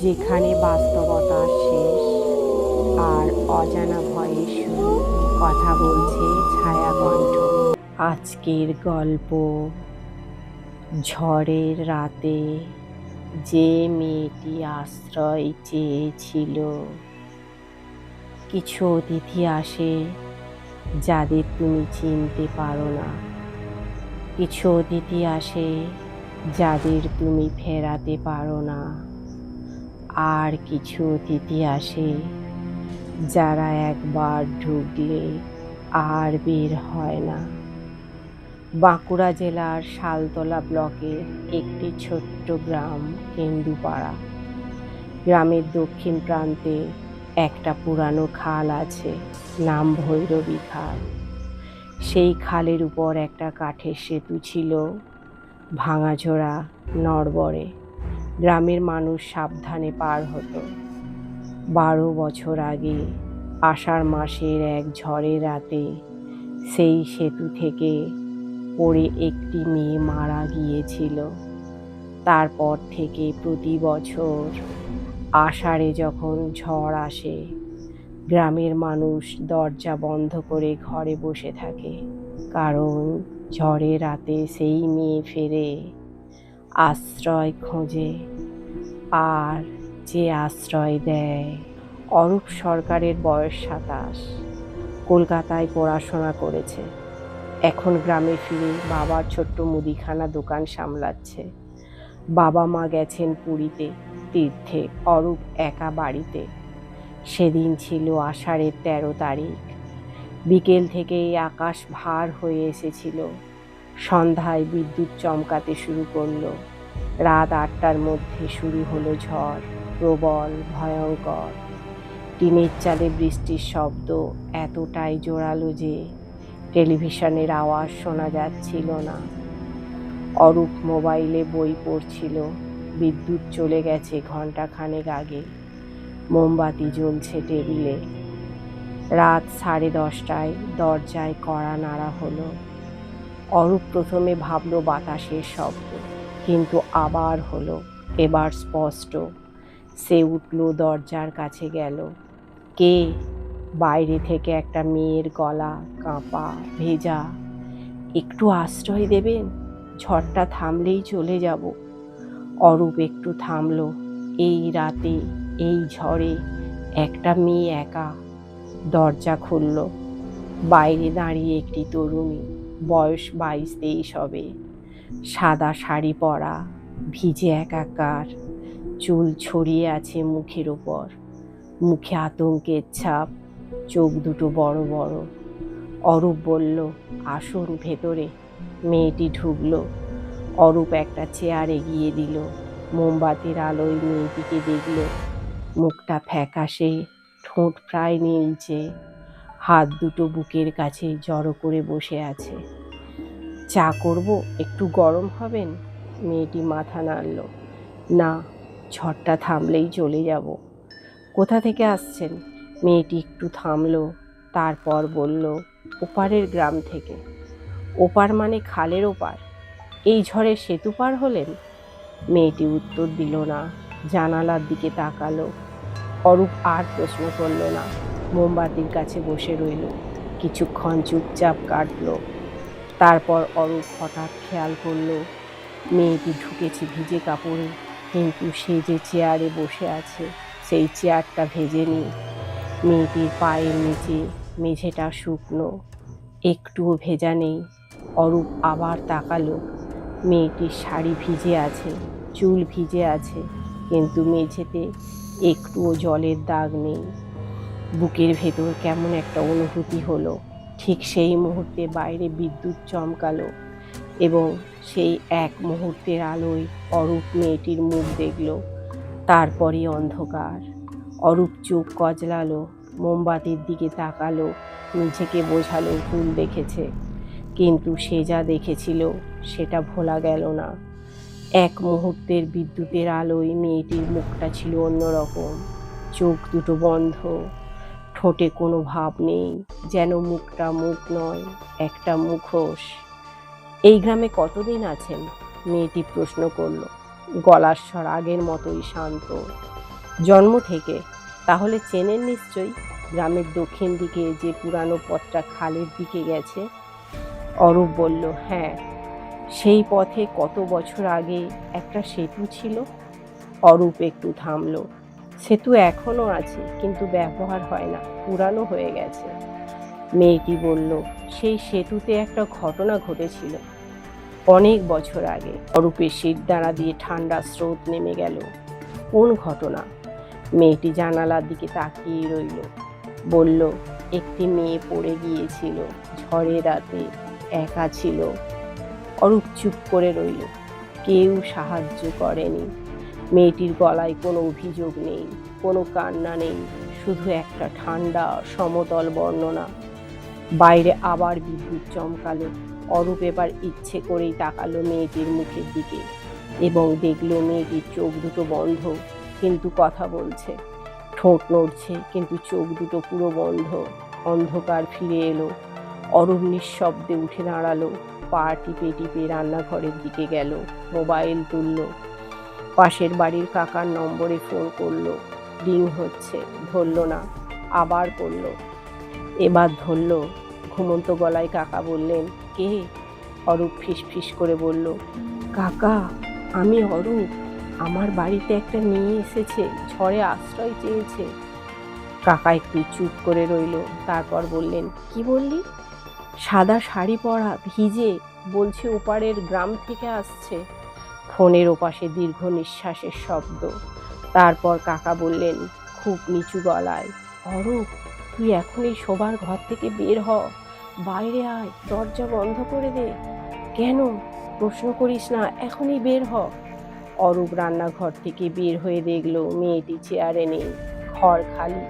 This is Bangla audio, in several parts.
যেখানে বাস্তবতার শেষ আর অজানা ভয়ে শুরু। কথা বলছে ছায়াকণ্ঠ। আজকের গল্প, ঝড়ের রাতে যে মেয়েটি আশ্রয় চেয়েছিল। কিছু অতিথি আসে যাদের তুমি চিনতে পারো না। কিছু অতিথি আসে যাদের তুমি ফেরাতে পারো না। আর কিছু অতিথি আসে যারা একবার ঢুকলে আর বের হয় না। বাঁকুড়া জেলার শালতলা ব্লকের একটি ছোট্ট গ্রাম কেন্দুপাড়া। গ্রামের দক্ষিণ প্রান্তে একটা পুরানো খাল আছে, নাম ভৈরবী খাল। সেই খালের উপর একটা কাঠের সেতু ছিল, ভাঙাচোরা, নড়বড়ে। গ্রামের মানুষ সাবধানে পার হতো। 12 বছর আগে আষাঢ় মাসের এক ঝড়ের রাতে সেই সেতু থেকে পড়ে একটি মেয়ে মারা গিয়েছিল। তারপর থেকে প্রতি বছর আষাঢ়ে যখন ঝড় আসে, গ্রামের মানুষ দরজা বন্ধ করে ঘরে বসে থাকে, কারণ ঝড়ের রাতে সেই মেয়ে ফেরে, আশ্রয় খোঁজে। আর যে আশ্রয় দেয়। অরূপ সরকারের বয়স 27। কলকাতায় পড়াশোনা করেছে। এখন গ্রামে ফিরে বাবার ছোট্ট মুদিখানা দোকান সামলাচ্ছে। বাবা মা গেছেন পুরীতে তীর্থে, অরূপ একা বাড়িতে। সেদিন ছিল আষাঢ়ের 13 তারিখ। বিকেল থেকেই আকাশ ভার হয়ে এসেছিল। সন্ধ্যায় বিদ্যুৎ চমকাতে শুরু করলো। রাত 8টার মধ্যে শুরু হলো ঝড়, প্রবল, ভয়ঙ্কর। টিনের চালে বৃষ্টির শব্দ এতটাই জোরালো যে টেলিভিশনের আওয়াজ শোনা যাচ্ছিল না। অরূপ মোবাইলে বই পড়ছিল। বিদ্যুৎ চলে গেছে ঘন্টাখানেক আগে। মোমবাতি জ্বলছে টেবিলে। রাত 10:30টায় দরজায় কড়া নাড়া হলো। অরূপ প্রথমে ভাবল বাতাসের শব্দ, কিন্তু আবার হলো, এবার স্পষ্ট। সে উঠল, দরজার কাছে গেল। কে? বাইরে থেকে একটা মেয়ের গলা, কাঁপা, ভেজা। একটু আশ্রয় দেবেন? ঝড়টা থামলেই চলে যাব। অরূপ একটু থামল। এই রাতে, এই ঝড়ে একটা মেয়ে একা। দরজা খুলল। বাইরে দাঁড়িয়ে একটি তরুণী, বয়স 22-23 হবে। সাদা শাড়ি পরা, ভিজে একাকার, চুল ছড়িয়ে আছে মুখের ওপর। মুখে আতঙ্কের ছাপ, চোখ দুটো বড় বড়। অরূপ বলল, আসুন ভেতরে। মেয়েটি ঢুকলো। অরূপ একটা চেয়ার এগিয়ে দিল। মোমবাতির আলোয় মেয়েটিকে দেখল। মুখটা ফ্যাকাশে, ঠোঁট প্রায় নীলচে, হাত দুটো বুকের কাছে জড়ো করে বসে আছে। চা করব? একটু গরম হবেন? মেয়েটি মাথা নাড়ল। না, ঝড়টা থামলেই চলে যাব। কোথা থেকে আসছেন? মেয়েটি একটু থামল, তারপর বলল, ওপারের গ্রাম থেকে। ওপার মানে খালের ওপার? এই ঝড়ে সেতু পার হলেন? মেয়েটি উত্তর দিল না, জানালার দিকে তাকালো। অরূপ আর প্রশ্ন করল না, মোমবাতির কাছে বসে রইল। কিছুক্ষণ চুপচাপ কাটল। তারপর অরূপ হঠাৎ খেয়াল করল, মেয়েটি ঢুকেছে ভিজে কাপড়ে, কিন্তু সে যে চেয়ারে বসে আছে সেই চেয়ারটা ভেজেনি। মেয়েটির পায়ের নিচে মেঝেটা শুকনো, একটুও ভেজা নেই। অরূপ আবার তাকালো। মেয়েটির শাড়ি ভিজে আছে, চুল ভিজে আছে, কিন্তু মেঝেতে একটুও জলের দাগ নেই। বুকের ভেতর কেমন একটা অনুভূতি হলো। ঠিক সেই মুহূর্তে বাইরে বিদ্যুৎ চমকালো এবং সেই এক মুহূর্তের আলোয় অরূপ মেয়েটির মুখ দেখল। তারপরই অন্ধকার। অরূপ চোখ কজলালো, মোমবাতির দিকে তাকালো, নিজেকে বোঝালো ভুল দেখেছে। কিন্তু সে যা দেখেছিল সেটা ভোলা গেল না। এক মুহূর্তের বিদ্যুতের আলোয় মেয়েটির মুখটা ছিল অন্যরকম। চোখ দুটো বন্ধ, ঠোঁটে কোনো ভাব নেই, যেন মুখটা মুখ নয়, একটা মুখোশ। এই গ্রামে কতদিন আছেন? মেয়েটি প্রশ্ন করল। গলার স্বর আগের মতোই শান্ত। জন্ম থেকে? তাহলে চেনেন নিশ্চয়ই। গ্রামের দক্ষিণ দিকে যে পুরানো পথটা খালের দিকে গেছে। অরূপ বলল, হ্যাঁ। সেই পথে কত বছর আগে একটা সেতু ছিল। অরূপ একটু থামল। সেতু এখনো আছে, কিন্তু ব্যবহার হয় না, পুরানো হয়ে গেছে। মেয়েটি বলল, সেই সেতুতে একটা ঘটনা ঘটেছিল অনেক বছর আগে। অরূপের শিরদাঁড়া দিয়ে ঠান্ডা স্রোত নেমে গেল। কোন ঘটনা? মেয়েটি জানালার দিকে তাকিয়ে রইল। বলল, একটি মেয়ে পড়ে গিয়েছিল ঝড়ের রাতে, একা ছিল। অরূপ চুপ করে রইল। কেউ সাহায্য করেনি। মেয়েটির গলায় কোনো অভিযোগ নেই, কোনো কান্না নেই, শুধু একটা ঠান্ডা সমতল বর্ণনা। বাইরে আবার বিদ্যুৎ চমকালো। অরূপ এবার ইচ্ছে করেই তাকালো মেয়েটির মুখের দিকে এবং দেখলো মেয়েটির চোখ দুটো বন্ধ, কিন্তু কথা বলছে। ঠোঁট নড়ছে, কিন্তু চোখ দুটো পুরো বন্ধ। অন্ধকার ফিরে এলো। অরূপ নিঃশব্দে উঠে দাঁড়ালো। পা টিপে টিপে রান্নাঘরের দিকে গেল। মোবাইল তুলল। পাশের বাড়ির কাকার নম্বরে ফোন করলো। রিং হচ্ছে, ধরল না। আবার করলো। এবার ধরল। ঘুমন্ত গলায় কাকা বললেন, কে? অরূপ ফিসফিস করে বলল, কাকা, আমি অরূপ। আমার বাড়িতে একটা মেয়ে এসেছে, ঝড়ে আশ্রয় চেয়েছে। কাকা একটু চুপ করে রইল, তারপর বললেন, কি বললি? সাদা শাড়ি পরা, ভিজে, বলছে ওপারের গ্রাম থেকে আসছে। ফোনের ওপাশে দীর্ঘ নিঃশ্বাসের শব্দ। তারপর কাকা বললেন খুব নিচু গলায়, অরূপ, তুই এখনই শোবার ঘর থেকে বের হ, বাইরে আয়, দরজা বন্ধ করে দে। কেন? প্রশ্ন করিস না, এখনই বের হ। অরূপ রান্নাঘর থেকে বের হয়ে দেখলো মেয়েটি চেয়ারে নেই, ঘর খালি।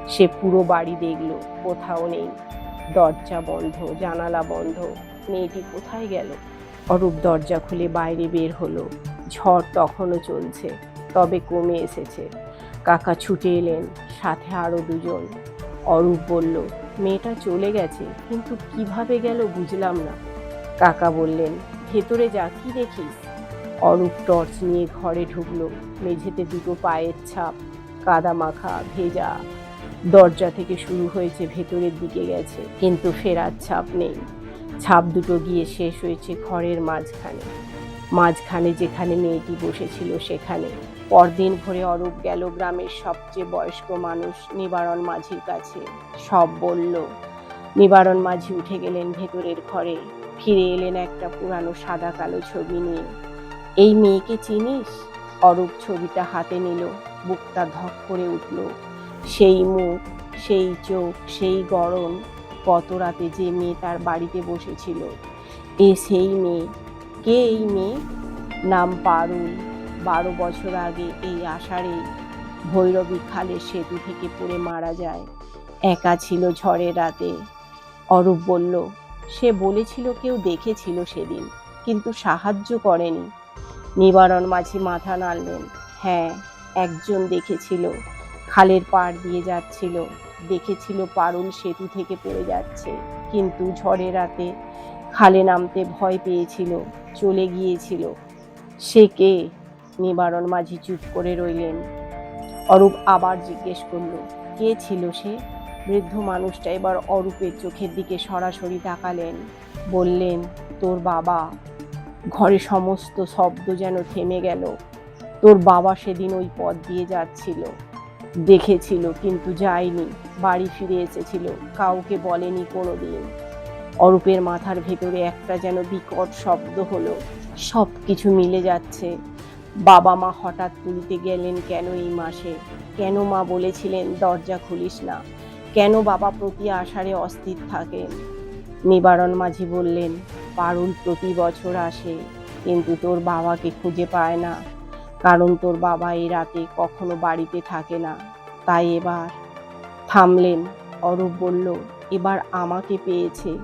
সে পুরো বাড়ি দেখলো, কোথাও নেই। দরজা বন্ধ, জানালা বন্ধ। মেয়েটি কোথায় গেল? অরূপ দরজা খুলে বাইরে বের হলো। ঝড় তখনও চলছে, তবে কমে এসেছে। কাকা ছুটে এলেন, সাথে আরো দুজন। অরূপ বলল, মেয়েটা চলে গেছে, কিন্তু কিভাবে গেল বুঝলাম না। কাকা বললেন, ভেতরে যা, কি দেখিস? অরূপ টর্চ নিয়ে ঘরে ঢুকলো। মেঝেতে দুটো পায়ের ছাপ, কাদা মাখা, ভেজা। দরজা থেকে শুরু হয়েছে, ভেতরের দিকে গেছে, কিন্তু ফেরার ছাপ নেই। ছাপ দুটো গিয়ে শেষ হয়েছে ঘরের মাঝখানে। মাঝখানে যেখানে মেয়েটি বসেছিল সেখানে। পরদিন ভোরে অরূপ গেল গ্রামের সবচেয়ে বয়স্ক মানুষ নিবারণ মাঝির কাছে। সব বলল। নিবারণ মাঝি উঠে গেলেন ভেতরের ঘরে। ফিরে এলেন একটা পুরানো সাদা কালো ছবি নিয়ে। এই মেয়েকে চিনিস? অরূপ ছবিটা হাতে নিল। বুকটা ধক করে উঠল। সেই মুখ, সেই চোখ, সেই গরম। গত রাতে যে মেয়ে তার বাড়িতে বসেছিল, এ সেই মেয়ে। কে এই মেয়ে? নাম পারুল। 12 বছর আগে এই আষাঢ়ে ভৈরবী খালের সেতু থেকে পড়ে মারা যায়। একা ছিল ঝড়ের রাতে। অরূপ বলল, সে বলেছিল কেউ দেখেছিল সেদিন, কিন্তু সাহায্য করেনি। নিবারণ মাঝি মাথা নাড়লেন। হ্যাঁ, একজন দেখেছিল, খালের পাড় দিয়ে যাচ্ছিল। দেখেছিল পারুল সেতু থেকে পড়ে যাচ্ছে, কিন্তু ঝড়ের রাতে খালে নামতে ভয় পেয়েছিল, চলে গিয়েছিল। সে কে? নিবারণ মাঝি চুপ করে রইলেন। অরূপ আবার জিজ্ঞেস করল, কে ছিল সে? বৃদ্ধ মানুষটা এবার অরূপের চোখের দিকে সরাসরি তাকালেন। বললেন, তোর বাবা। ঘরে সমস্ত শব্দ যেন থেমে গেল। তোর বাবা সেদিন ওই পথ দিয়ে যাচ্ছিল, দেখেছিল কিন্তু যায়নি, বাড়ি ফিরে এসেছিল, কাউকে বলেনি কোনোদিন। অরূপের মাথার ভেতরে একটা যেন বিকট শব্দ হলো। সব কিছু মিলে যাচ্ছে। বাবা মা হঠাৎ পুরীতে গেলেন কেন এই মাসে? কেন মা বলেছিলেন দরজা খুলিস না? কেন বাবা প্রতি আষাঢ়ে অস্থির থাকেন? নিবারণ মাঝি বললেন, পারুল প্রতি বছর আসে, কিন্তু তোর বাবাকে খুঁজে পায় না, কারণ তোর বাবা এই রাতে কখনো বাড়িতে থাকে না। তাই এবার। থামলেন। অরূপ বলল, এবার আমাকে পেয়েছে।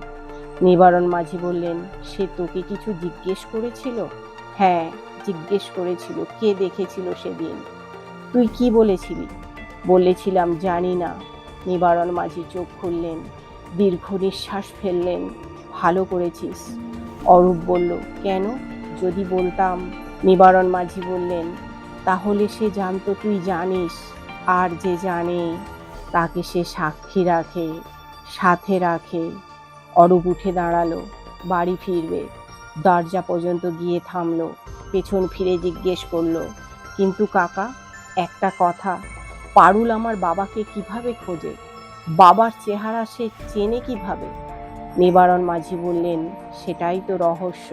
নিবারণ মাঝি বললেন, সে তোকে কিছু জিজ্ঞেস করেছিল? হ্যাঁ, জিজ্ঞেস করেছিল কে দেখেছিল সেদিন। তুই কি বলেছিলি? বলেছিলাম জানি না। নিবারণ মাঝি চোখ খুললেন, দীর্ঘ নিঃশ্বাস ফেললেন। ভালো করেছিস। অরূপ বলল, কেন? যদি বলতাম। নিবারণ মাঝি বললেন, তাহলে সে জানতো তুই জানিস, আর যে জানে তাকে সে সাক্ষী রাখে, সাথে রাখে। অরূপ উঠে দাঁড়ালো, বাড়ি ফিরবে। দরজা পর্যন্ত গিয়ে থামলো, পেছন ফিরে জিজ্ঞেস করলো, কিন্তু কাকা, একটা কথা, পারুল আমার বাবাকে কিভাবে খোঁজে? বাবার চেহারা সে চেনে কিভাবে? নিবারণ মাঝি বললেন, সেটাই তো রহস্য।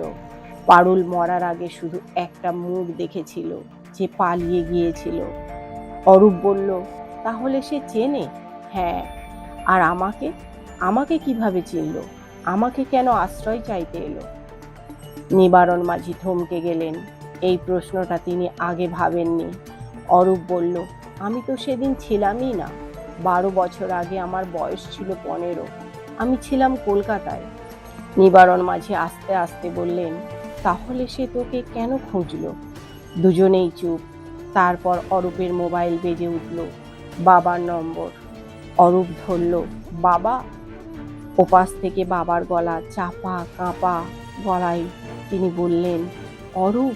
পারুল মরার আগে শুধু একটা মুখ দেখেছিল, যে পালিয়ে গিয়েছিল। অরূপ বলল, তাহলে সে চেনে? হ্যাঁ। আর আমাকে? আমাকে কিভাবে চিনল? আমাকে কেন আশ্রয় চাইতে এলো? নিবারণ মাঝি থমকে গেলেন। এই প্রশ্নটা তিনি আগে ভাবেননি। অরূপ বলল, আমি তো সেদিন ছিলামই না। 12 বছর আগে আমার বয়স ছিল 15। আমি ছিলাম কলকাতায়। নিবারণ মাঝি আস্তে আস্তে বললেন, তাহলে সে তোকে কেন খুঁজলো? দুজনেই চুপ। তারপর অরূপের মোবাইল বেজে উঠল। বাবার নম্বর। অরূপ ধরল, বাবা। ওপাশ থেকে বাবার গলা চাপা কাঁপা গলায় তিনি বললেন, অরূপ,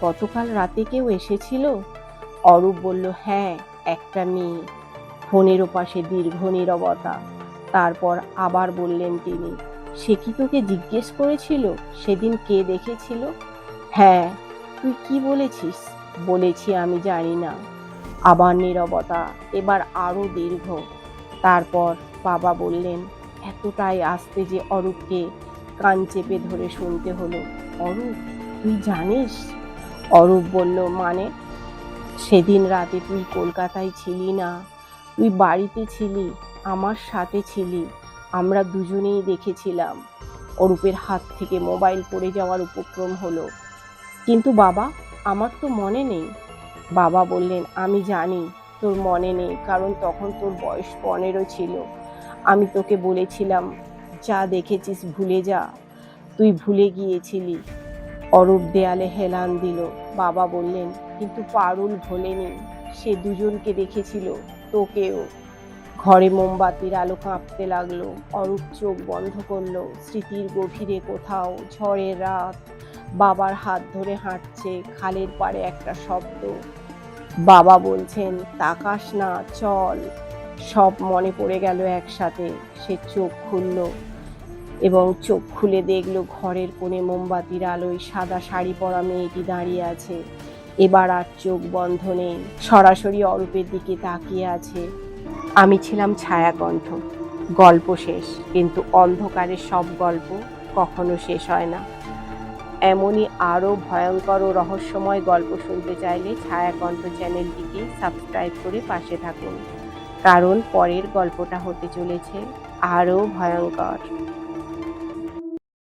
গতকাল রাতে কেউ এসেছিল? অরূপ বলল, হ্যাঁ, একটা মেয়ে। ফোনের ওপাশে দীর্ঘ নীরবতা। তারপর আবার বললেন তিনি, সে কি তোকে জিজ্ঞেস করেছিল সেদিন কে দেখেছিল? হ্যাঁ। তুই কি বলেছিস? বলেছি আমি জানি না। আবার নীরবতা, এবার আরো দীর্ঘ। তারপর বাবা বললেন, এতটাই আস্তে যে অরূপকে কান চেপে ধরে শুনতে হলো, অরূপ, তুই জানিস? অরূপ বলল, মানে? সেদিন রাতে তুই কলকাতায় ছিলি না, তুই বাড়িতে ছিলি, আমার সাথে ছিলি। আমরা দুজনেই দেখেছিলাম। অরূপের হাত থেকে মোবাইল পড়ে যাওয়ার উপক্রম হলো। কিন্তু বাবা, আমার তো মনে নেই। বাবা বললেন, আমি জানি তোর মনে নেই, কারণ তখন তোর বয়স 15 ছিল। আমি তোকে বলেছিলাম, যা দেখেছিস ভুলে যা। তুই ভুলে গিয়েছিলি। অরূপ দেয়ালে হেলান দিল। বাবা বললেন, কিন্তু পারুল ভোলেনি। সে দুজনকে দেখেছিল, তোকেও। ঘরে মোমবাতির আলো কাঁপতে লাগলো। অরূপ চোখ বন্ধ করলো। স্মৃতির গভীরে কোথাও ঝড়ের রাত, বাবার হাত ধরে হাঁটছে, খালের পাড়ে একটা শব্দ। বাবা বলছেন, তাকাস না, চল। সব মনে পড়ে গেল একসাথে। সে চোখ খুলল এবং চোখ খুলে দেখলো ঘরের কোণে মোমবাতির আলোয় সাদা শাড়ি পরা মেয়েটি দাঁড়িয়ে আছে। এবার আর চোখ বন্ধ নেই, সরাসরি অরূপের দিকে তাকিয়ে আছে। আমি ছিলাম ছায়াকণ্ঠ। গল্প শেষ, কিন্তু অন্ধকারের সব গল্প কখনো শেষ হয় না। এমনই আরও ভয়ঙ্কর ও রহস্যময় গল্প শুনতে চাইলে ছায়াকণ্ঠ চ্যানেলটিকে সাবস্ক্রাইব করে পাশে থাকুন, কারণ পরের গল্পটা হতে চলেছে আরও ভয়ঙ্কর।